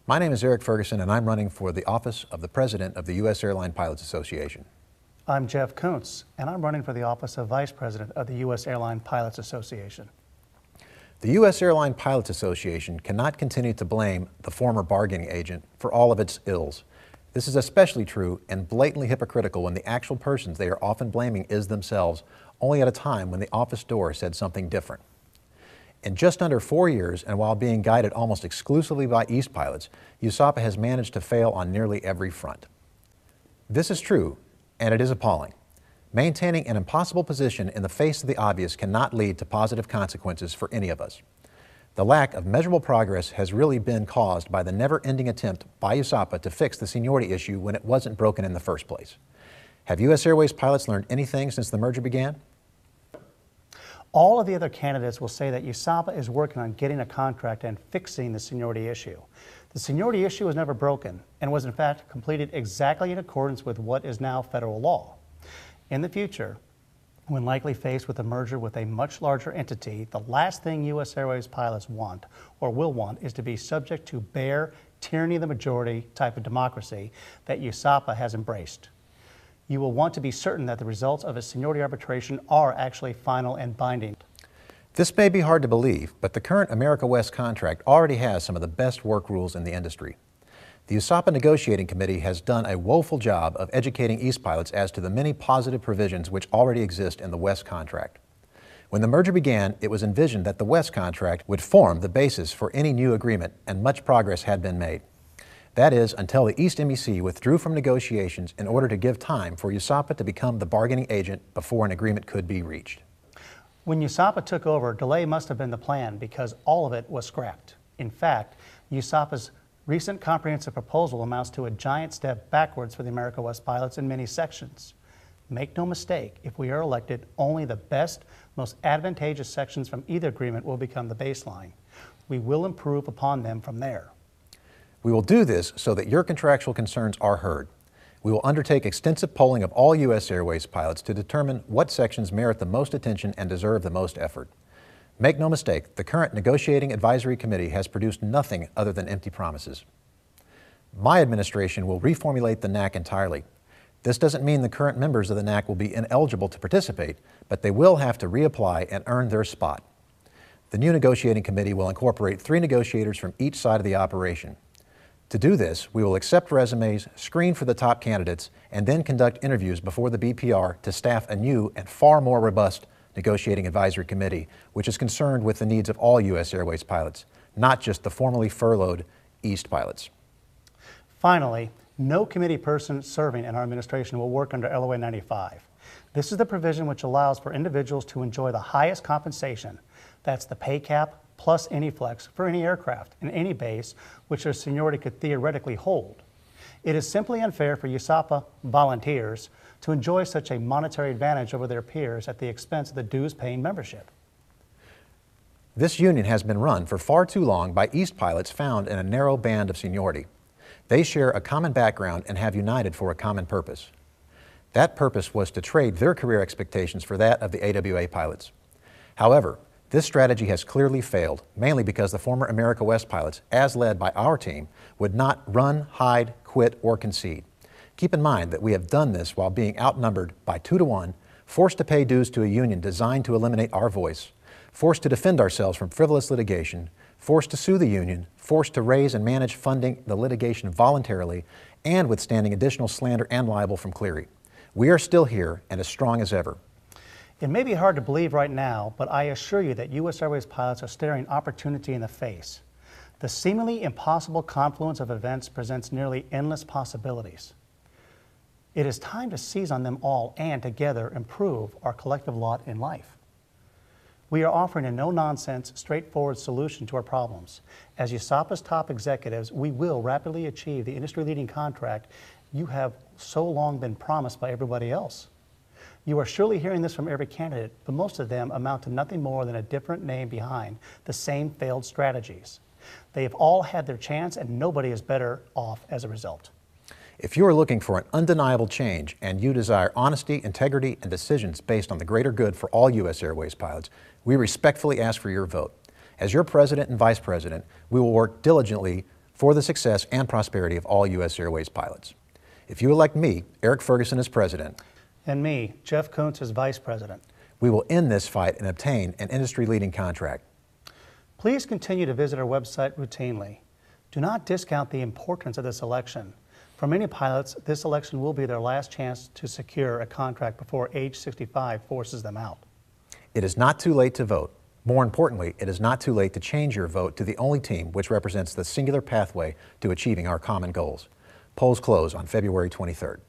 My name is Eric Ferguson, and I'm running for the office of the President of the U.S. Airline Pilots Association. I'm Jeff Kuntz, and I'm running for the office of Vice President of the U.S. Airline Pilots Association. The U.S. Airline Pilots Association cannot continue to blame the former bargaining agent for all of its ills. This is especially true and blatantly hypocritical when the actual persons they are often blaming is themselves, only at a time when the office door said something different. In just under 4 years, and while being guided almost exclusively by East pilots, USAPA has managed to fail on nearly every front. This is true, and it is appalling. Maintaining an impossible position in the face of the obvious cannot lead to positive consequences for any of us. The lack of measurable progress has really been caused by the never-ending attempt by USAPA to fix the seniority issue when it wasn't broken in the first place. Have U.S. Airways pilots learned anything since the merger began? All of the other candidates will say that USAPA is working on getting a contract and fixing the seniority issue. The seniority issue was never broken and was in fact completed exactly in accordance with what is now federal law. In the future, when likely faced with a merger with a much larger entity, the last thing U.S. Airways pilots want or will want is to be subject to bare tyranny of the majority type of democracy that USAPA has embraced. You will want to be certain that the results of a seniority arbitration are actually final and binding. This may be hard to believe, but the current America West contract already has some of the best work rules in the industry. The USAPA Negotiating Committee has done a woeful job of educating East pilots as to the many positive provisions which already exist in the West contract. When the merger began, it was envisioned that the West contract would form the basis for any new agreement, and much progress had been made. That is, until the East MEC withdrew from negotiations in order to give time for USAPA to become the bargaining agent before an agreement could be reached. When USAPA took over, delay must have been the plan because all of it was scrapped. In fact, USAPA's recent comprehensive proposal amounts to a giant step backwards for the America West pilots in many sections. Make no mistake, if we are elected, only the best, most advantageous sections from either agreement will become the baseline. We will improve upon them from there. We will do this so that your contractual concerns are heard. We will undertake extensive polling of all U.S. Airways pilots to determine what sections merit the most attention and deserve the most effort. Make no mistake, the current Negotiating Advisory Committee has produced nothing other than empty promises. My administration will reformulate the NAC entirely. This doesn't mean the current members of the NAC will be ineligible to participate, but they will have to reapply and earn their spot. The new Negotiating Committee will incorporate 3 negotiators from each side of the operation. To do this, we will accept resumes, screen for the top candidates, and then conduct interviews before the BPR to staff a new and far more robust Negotiating Advisory Committee, which is concerned with the needs of all U.S. Airways pilots, not just the formerly furloughed East pilots. Finally, no committee person serving in our administration will work under LOA 95. This is the provision which allows for individuals to enjoy the highest compensation. That's the pay cap plus any flex for any aircraft in any base which their seniority could theoretically hold. It is simply unfair for USAPA volunteers to enjoy such a monetary advantage over their peers at the expense of the dues-paying membership. This union has been run for far too long by East pilots found in a narrow band of seniority. They share a common background and have united for a common purpose. That purpose was to trade their career expectations for that of the AWA pilots. However, this strategy has clearly failed, mainly because the former America West pilots, as led by our team, would not run, hide, quit, or concede. Keep in mind that we have done this while being outnumbered by 2 to 1, forced to pay dues to a union designed to eliminate our voice, forced to defend ourselves from frivolous litigation, forced to sue the union, forced to raise and manage funding the litigation voluntarily, and withstanding additional slander and libel from Cleary. We are still here and as strong as ever. It may be hard to believe right now, but I assure you that U.S. Airways pilots are staring opportunity in the face. The seemingly impossible confluence of events presents nearly endless possibilities. It is time to seize on them all and together improve our collective lot in life. We are offering a no-nonsense, straightforward solution to our problems. As USAPA's top executives, we will rapidly achieve the industry-leading contract you have so long been promised by everybody else. You are surely hearing this from every candidate, but most of them amount to nothing more than a different name behind the same failed strategies. They have all had their chance and nobody is better off as a result. If you are looking for an undeniable change and you desire honesty, integrity, and decisions based on the greater good for all U.S. Airways pilots, we respectfully ask for your vote. As your President and Vice President, we will work diligently for for the success and prosperity of all U.S. Airways pilots. If you elect me, Eric Ferguson, as president, And me, Jeff Kuntz, as vice president, we will end this fight and obtain an industry-leading contract. please continue to visit our website routinely. Do not discount the importance of this election. For many pilots, this election will be their last chance to secure a contract before age 65 forces them out. It is not too late to vote. More importantly, it is not too late to change your vote to the only team which represents the singular pathway to achieving our common goals. Polls close on February 23rd.